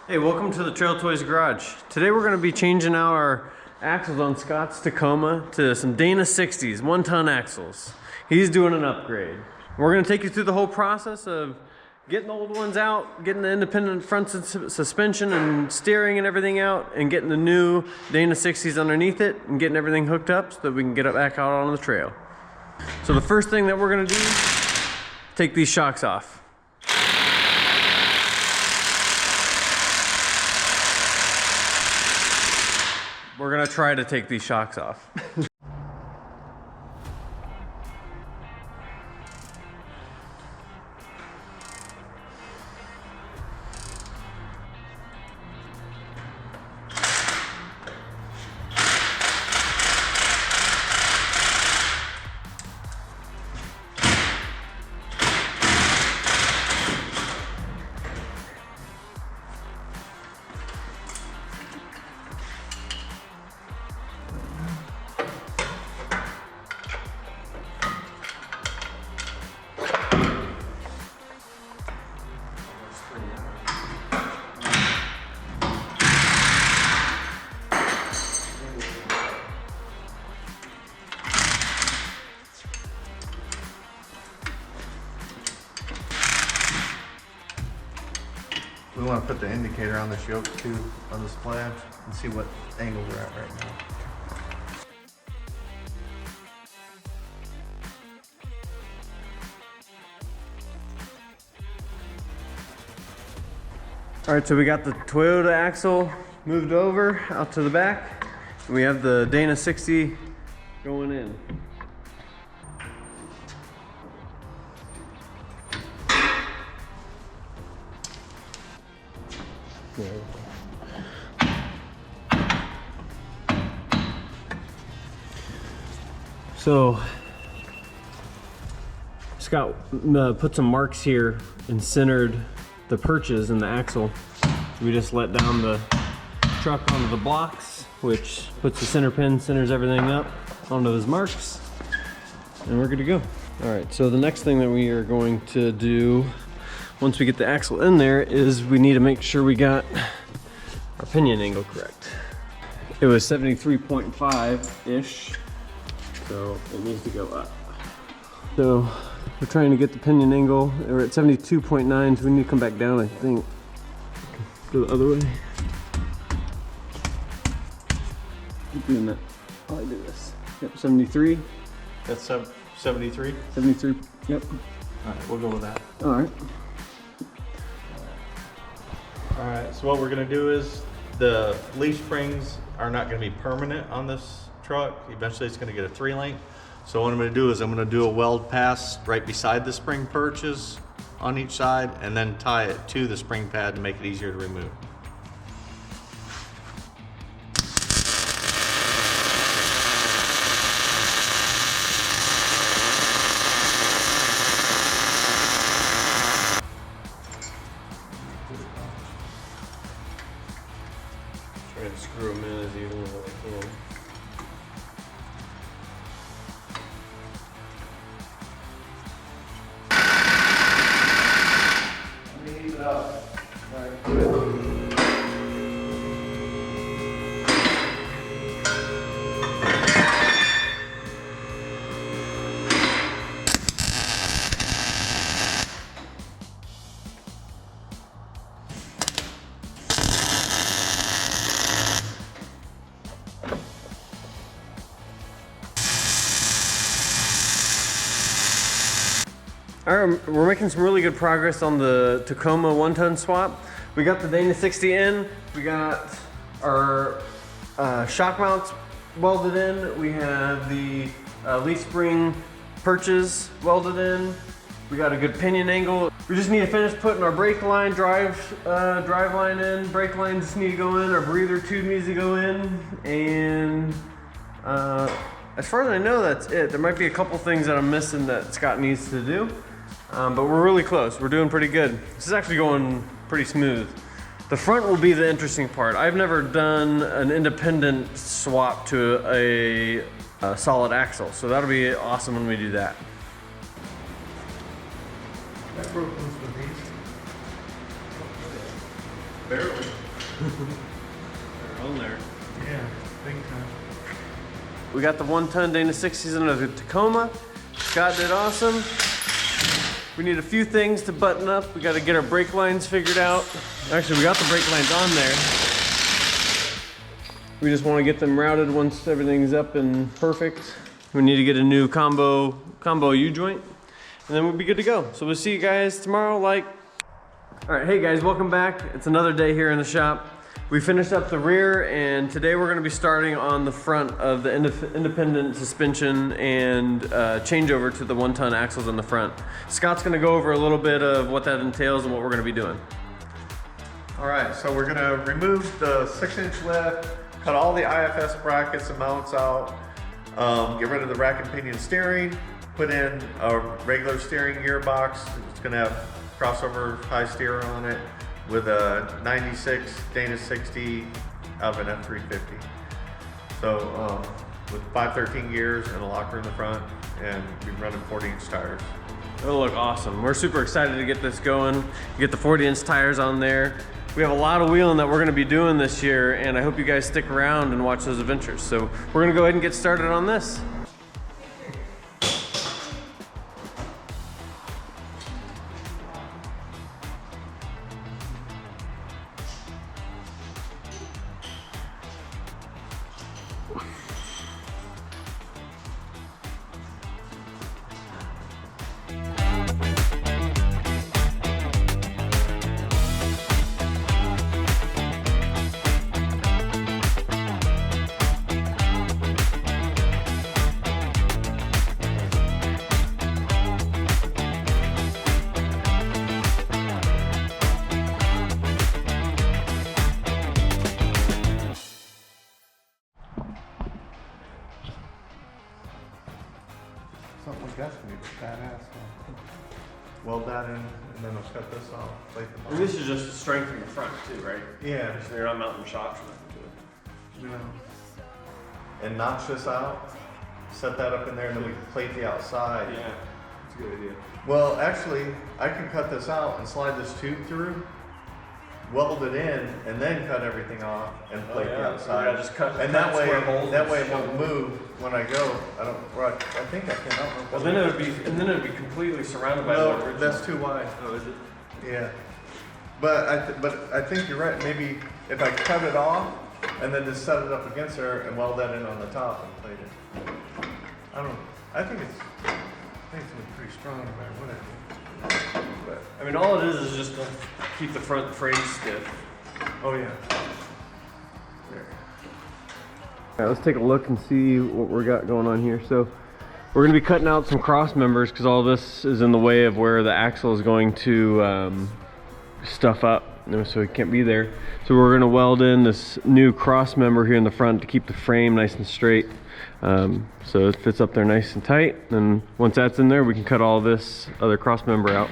Hey, welcome to the TrailToyz garage. Today we're going to be changing out our axles on Scott's Tacoma to some Dana 60s, 1-ton axles. He's doing an upgrade. We're going to take you through the whole process of getting the old ones out, getting the independent front suspension and steering and everything out, and getting the new Dana 60s underneath it and getting everything hooked up so that we can get it back out on the trail. So the first thing that we're going to do, take these shocks off. We're gonna try to take these shocks off. We want to put the indicator on this yoke too, on this flange, and see what angle we're at right now. All right, so we got the Toyota axle moved over out to the back. And we have the Dana 60 going in. So Scott put some marks here and centered the perches in the axle. We just let down the truck onto the blocks, which puts the center pin, centers everything up onto those marks, and we're good to go. All right, so the next thing that we are going to do once we get the axle in there is we need to make sure we got our pinion angle correct. It was 73.5-ish, so it needs to go up. So we're trying to get the pinion angle. We're at 72.9, so we need to come back down, I think. Go the other way. Keep doing that while I do this. Yep, 73. That's 73? 73, yep. All right, we'll go with that. All right. All right, so what we're gonna do is the leaf springs are not gonna be permanent on this truck. Eventually it's gonna get a 3-link. So what I'm gonna do is I'm gonna do a weld pass right beside the spring perches on each side and then tie it to the spring pad to make it easier to remove. Try to screw them in as evenly as I can. All right, we're making some really good progress on the Tacoma 1-ton swap. We got the Dana 60 in, we got our shock mounts welded in, we have the leaf spring perches welded in, we got a good pinion angle. We just need to finish putting our brake line, drive line in, brake lines need to go in, our breather tube needs to go in, and as far as I know, that's it. There might be a couple things that I'm missing that Scott needs to do. But we're really close. We're doing pretty good. This is actually going pretty smooth. The front will be the interesting part. I've never done an independent swap to a solid axle, so that'll be awesome when we do that. That broke loose with these. Barely. They're on there. Yeah, big time. We got the 1-ton Dana 60s under the Tacoma. Scott did awesome. We need a few things to button up. We got to get our brake lines figured out. Actually, we got the brake lines on there. We just want to get them routed once everything's up and perfect. We need to get a new combo U-joint, and then we'll be good to go. So we'll see you guys tomorrow. All right, hey guys, welcome back. It's another day here in the shop. We finished up the rear, and today we're gonna be starting on the front of the independent suspension and changeover to the 1-ton axles in the front. Scott's gonna go over a little bit of what that entails and what we're gonna be doing. All right, so we're gonna remove the 6-inch lift, cut all the IFS brackets and mounts out, get rid of the rack and pinion steering, put in a regular steering gearbox. It's gonna have crossover high steer on it with a 96 Dana 60 out of an F350. So with 513 gears and a locker in the front, and we're running 40-inch tires. It'll look awesome. We're super excited to get this going. Get the 40-inch tires on there. We have a lot of wheeling that we're gonna be doing this year, and I hope you guys stick around and watch those adventures. So we're gonna go ahead and get started on this. Something like that's gonna be badass. Weld that in, and then let's cut this off. Plate the And this is just to strengthen the front too, right? Yeah. So you're not mounting shocks or nothing to it. You know. And notch this out, set that up in there, and then we can plate the outside. Yeah, that's a good idea. Well, actually, I can cut this out and slide this tube through, weld it in, and then cut everything off and plate the outside. Yeah, just cut. And that way it won't move when I go. I think I can. I don't know. Well, then it would be completely surrounded by the No, original. that's too wide. Oh, is it? Yeah, but I think you're right. Maybe if I cut it off and then just set it up against there and weld that in on the top and plate it. I don't know. I think it's gonna be pretty strong no matter what I do. But I mean, all it is just to keep the front frame stiff. oh yeah. All right, let's take a look and see what we got going on here. So we're going to be cutting out some cross members because all this is in the way of where the axle is going to stuff up, so it can't be there. So we're going to weld in this new cross member here in the front to keep the frame nice and straight, so it fits up there nice and tight. And once that's in there, we can cut all this other cross member out.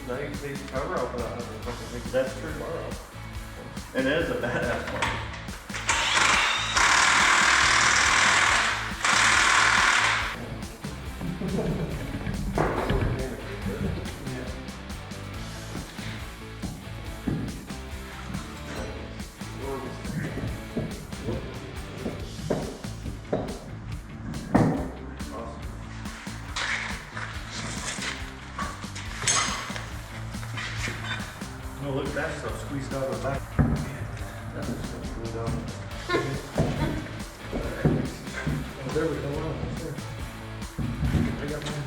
Now you can take the cover off without having to fucking take That's true. the bar off. And it is a badass bar. Oh, look at that stuff squeezed out of the back. Oh, there we go. Sure. I got mine.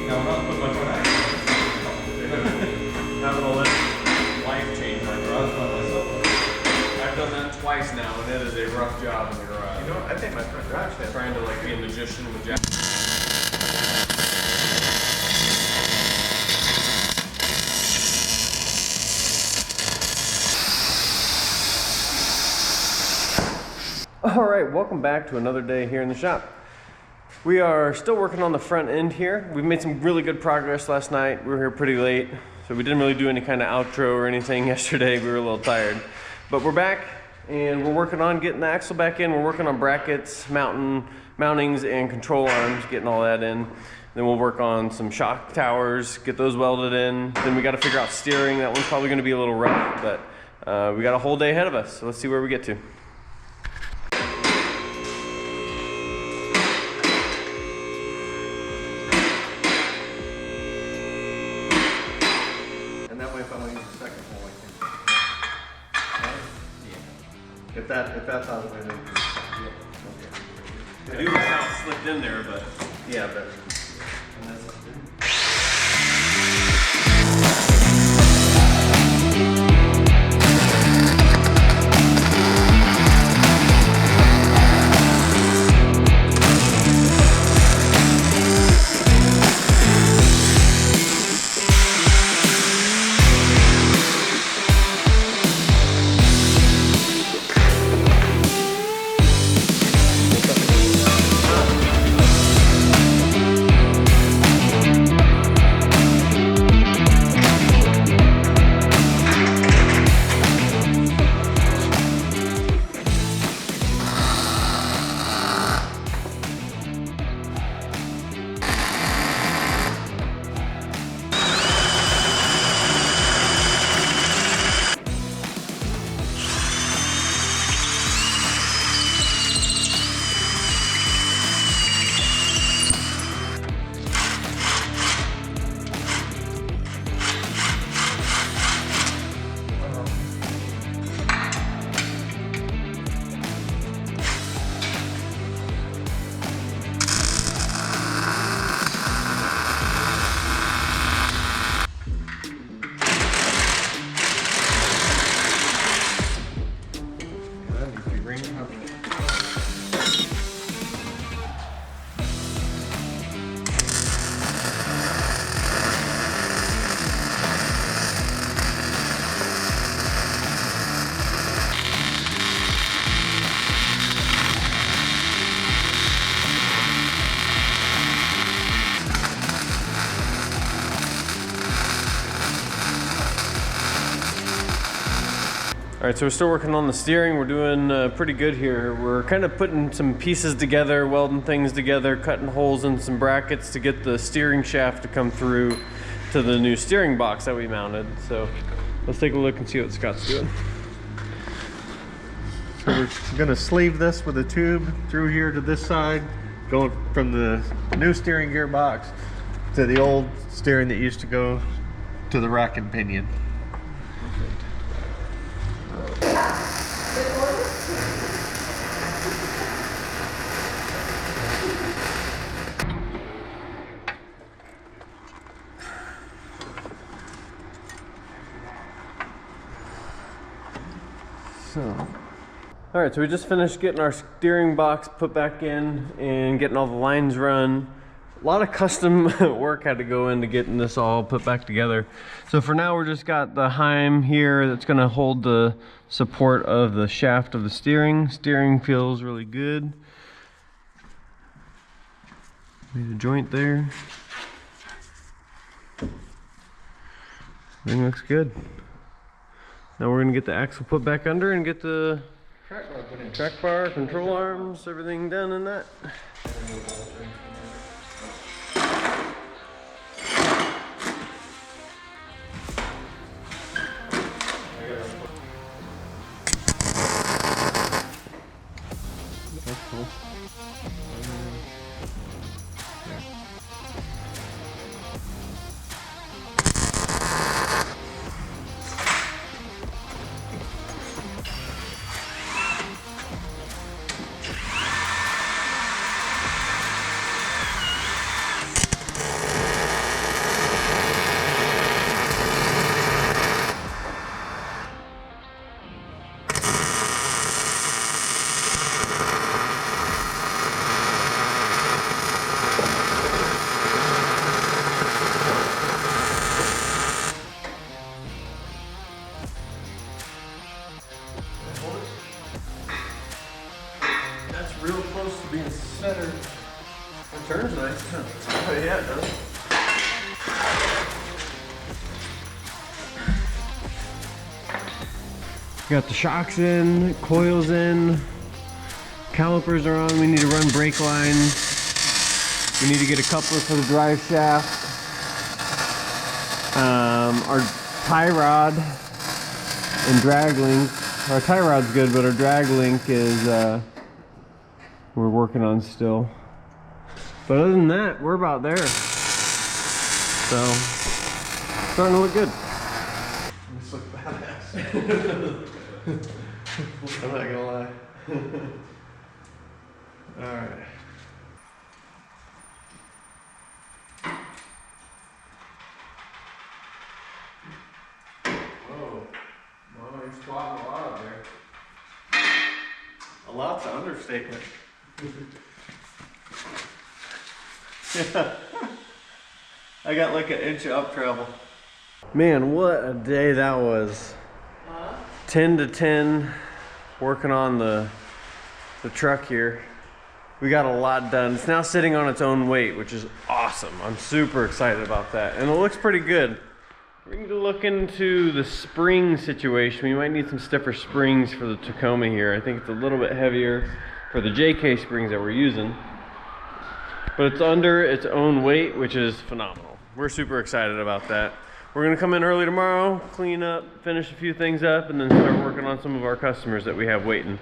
Yeah, I'm not putting much on that. Having a life change my garage by myself. I've done that twice now, and it is a rough job in the garage. You know what? I think my front garage has. Trying to like be a magician with Jack. All right, welcome back to another day here in the shop. We are still working on the front end here. We've made some really good progress last night. We were here pretty late, so we didn't really do any kind of outro or anything yesterday. We were a little tired, but we're back and we're working on getting the axle back in. We're working on brackets, mountings, and control arms, getting all that in. Then we'll work on some shock towers, get those welded in. Then we got to figure out steering. That one's probably going to be a little rough, but we got a whole day ahead of us. So let's see where we get to. And that way if I want to use the second hole, I can. Yeah. If that's out of the way, then. I do like how it slipped in there, but Yeah, but. all right, so we're still working on the steering. We're doing pretty good here. We're kind of putting some pieces together, welding things together, cutting holes in some brackets to get the steering shaft to come through to the new steering box that we mounted. So let's take a look and see what Scott's doing. So we're gonna sleeve this with a tube through here to this side, going from the new steering gearbox to the old steering that used to go to the rack and pinion. All right, so we just finished getting our steering box put back in and getting all the lines run. lot of custom work had to go into getting this all put back together. So for now, we're just got the heim here that's gonna hold the support of the shaft of the steering. Steering feels really good. Made a joint there. Everything looks good. Now we're gonna get the axle put back under and get the track bar, control arms, everything done in that. That's cool. That's real close to being centered. It turns nice, huh? Oh yeah, it does. Got the shocks in, coils in, calipers are on. We need to run brake lines. We need to get a coupler for the drive shaft. Our tie rod and drag link. Our tie rod's good, but our drag link is we're working on still. But other than that, we're about there. So, starting to look good. This looks badass. I'm not gonna lie. Alright. Whoa. Wow, you're squatting a lot up there. A lot's an understatement. Yeah. I got like an inch of up travel. Man, what a day that was. 10 to 10, working on the truck here. We got a lot done. It's now sitting on its own weight, which is awesome. I'm super excited about that. And it looks pretty good. We need to look into the spring situation. We might need some stiffer springs for the Tacoma here. I think it's a little bit heavier for the JK springs that we're using. But it's under its own weight, which is phenomenal. We're super excited about that. We're gonna come in early tomorrow, clean up, finish a few things up, and then start working on some of our customers that we have waiting.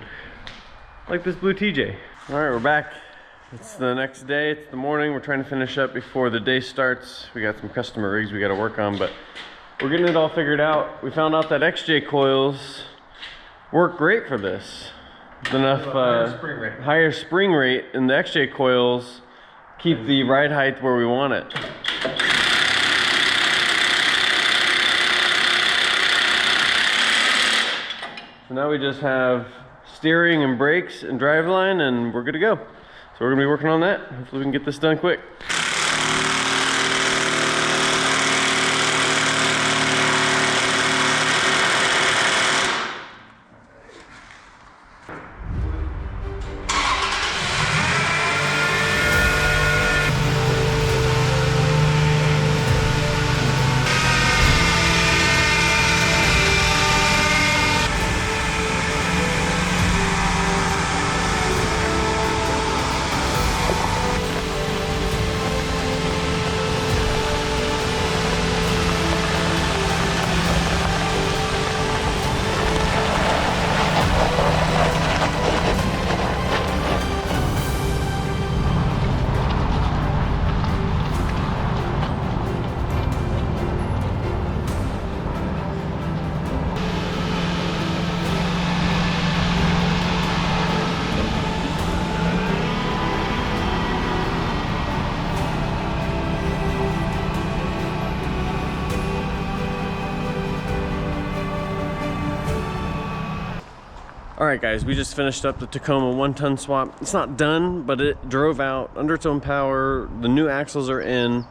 Like this blue TJ. All right, we're back. It's the next day, it's the morning. We're trying to finish up before the day starts. We got some customer rigs we gotta work on, but we're getting it all figured out. We found out that XJ coils work great for this. It's enough higher spring rate, and the XJ coils keep the ride height where we want it. So now we just have steering and brakes and driveline, and we're good to go. So we're gonna be working on that. Hopefully we can get this done quick. Alright guys, we just finished up the Tacoma 1-ton swap. It's not done, but it drove out under its own power. The new axles are in.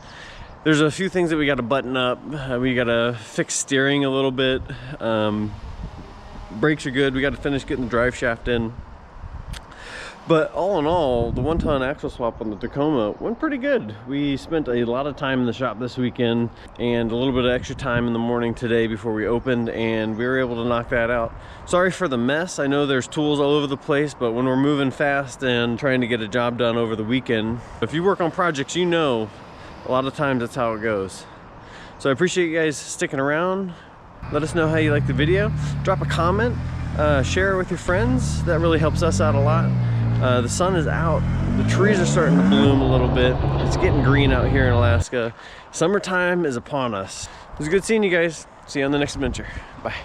There's a few things that we got to button up. We got to fix steering a little bit. Brakes are good. We got to finish getting the drive shaft in. But all in all, the 1-ton axle swap on the Tacoma went pretty good. We spent a lot of time in the shop this weekend and a little bit of extra time in the morning today before we opened, and we were able to knock that out. Sorry for the mess. I know there's tools all over the place, but when we're moving fast and trying to get a job done over the weekend, if you work on projects, you know a lot of times that's how it goes. So I appreciate you guys sticking around. Let us know how you like the video. Drop a comment, share it with your friends. That really helps us out a lot. The sun is out. The trees are starting to bloom a little bit. It's getting green out here in Alaska. Summertime is upon us. It was good seeing you guys. See you on the next adventure. Bye.